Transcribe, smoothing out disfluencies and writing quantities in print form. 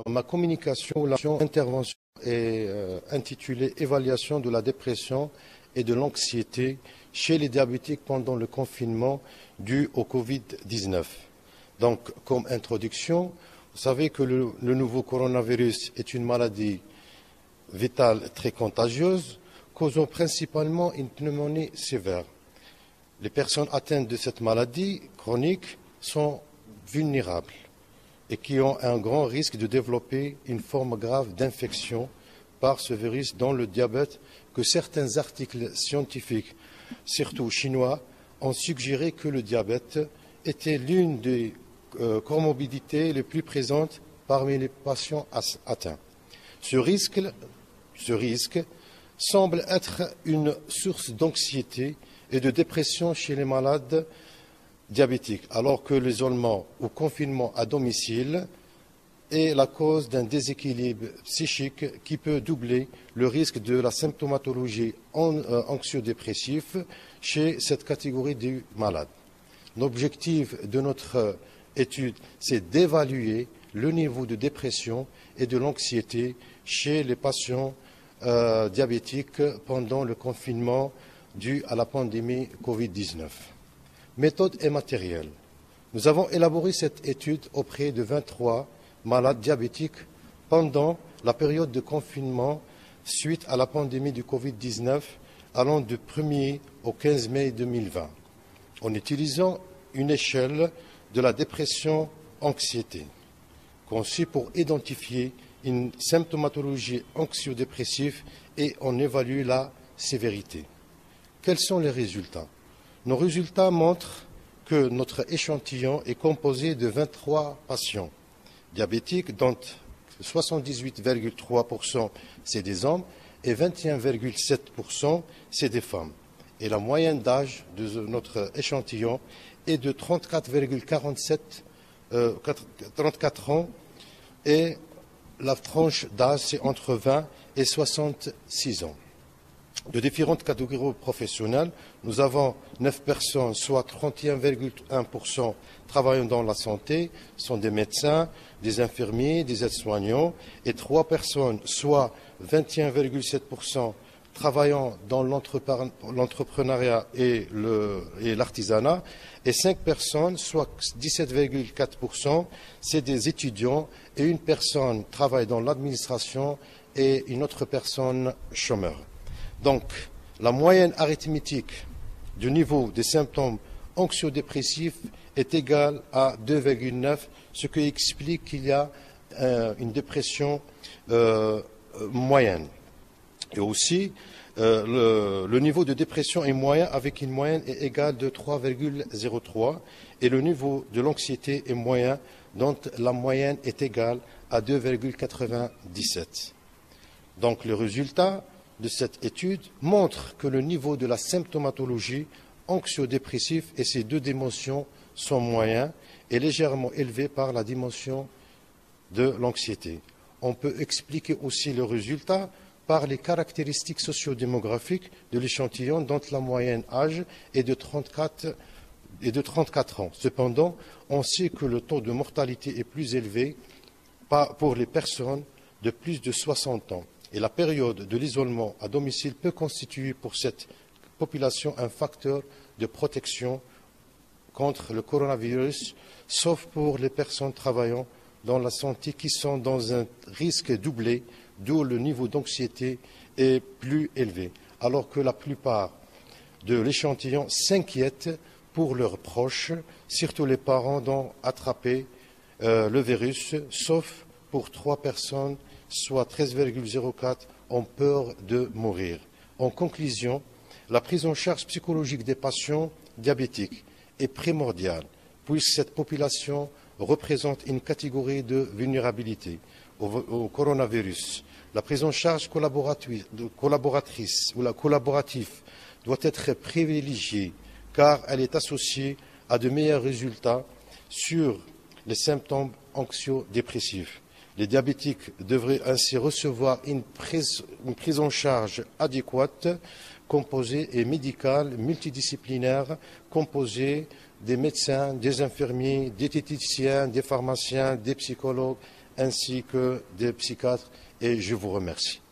Ma communication, intervention est intitulée Évaluation de la dépression et de l'anxiété chez les diabétiques pendant le confinement dû au Covid-19. Donc, comme introduction, vous savez que le nouveau coronavirus est une maladie vitale très contagieuse, causant principalement une pneumonie sévère. Les personnes atteintes de cette maladie chronique sont vulnérables et qui ont un grand risque de développer une forme grave d'infection par ce virus dans le diabète que certains articles scientifiques, surtout chinois, ont suggéré que le diabète était l'une des comorbidités les plus présentes parmi les patients atteints. Ce risque semble être une source d'anxiété et de dépression chez les malades diabétiques, alors que l'isolement ou confinement à domicile est la cause d'un déséquilibre psychique qui peut doubler le risque de la symptomatologie anxio-dépressive chez cette catégorie de malades. L'objectif de notre étude, c'est d'évaluer le niveau de dépression et de l'anxiété chez les patients diabétiques pendant le confinement dû à la pandémie Covid-19. Méthode et matériel. Nous avons élaboré cette étude auprès de 23 malades diabétiques pendant la période de confinement suite à la pandémie du Covid-19 allant du 1er au 15 mai 2020, en utilisant une échelle de la dépression-anxiété, conçue pour identifier une symptomatologie anxio-dépressive et en évaluer la sévérité. Quels sont les résultats? Nos résultats montrent que notre échantillon est composé de 23 patients diabétiques, dont 78,3% c'est des hommes et 21,7% c'est des femmes. Et la moyenne d'âge de notre échantillon est de 34 ans et la tranche d'âge c'est entre 20 et 66 ans. De différentes catégories professionnelles, nous avons 9 personnes, soit 31,1% travaillant dans la santé, sont des médecins, des infirmiers, des aides-soignants, et 3 personnes, soit 21,7%, travaillant dans l'entrepreneuriat et l'artisanat, et 5 personnes, soit 17,4%, c'est des étudiants, et une personne travaille dans l'administration et une autre personne chômeur. Donc, la moyenne arithmétique du niveau des symptômes anxio-dépressifs est égale à 2,9, ce qui explique qu'il y a une dépression moyenne. Et aussi, le niveau de dépression est moyen avec une moyenne est égale de 3,03 et le niveau de l'anxiété est moyen, dont la moyenne est égale à 2,97. Donc, le résultat de cette étude montre que le niveau de la symptomatologie anxio-dépressive et ces deux dimensions sont moyens et légèrement élevés par la dimension de l'anxiété. On peut expliquer aussi le résultat par les caractéristiques sociodémographiques de l'échantillon dont la moyenne âge est de 34 ans. Cependant, on sait que le taux de mortalité est plus élevé pour les personnes de plus de 60 ans. Et la période de l'isolement à domicile peut constituer pour cette population un facteur de protection contre le coronavirus, sauf pour les personnes travaillant dans la santé qui sont dans un risque doublé, d'où le niveau d'anxiété est plus élevé, alors que la plupart de l'échantillon s'inquiètent pour leurs proches, surtout les parents dont attrapé le virus, sauf pour 3 personnes, soit 13,04, ont peur de mourir. En conclusion, la prise en charge psychologique des patients diabétiques est primordiale, puisque cette population représente une catégorie de vulnérabilité au coronavirus. La prise en charge collaboratrice ou la collaborative doit être privilégiée car elle est associée à de meilleurs résultats sur les symptômes anxio-dépressifs. Les diabétiques devraient ainsi recevoir une prise en charge adéquate, composée et médicale, multidisciplinaire, composée des médecins, des infirmiers, des diététiciens, des pharmaciens, des psychologues ainsi que des psychiatres et je vous remercie.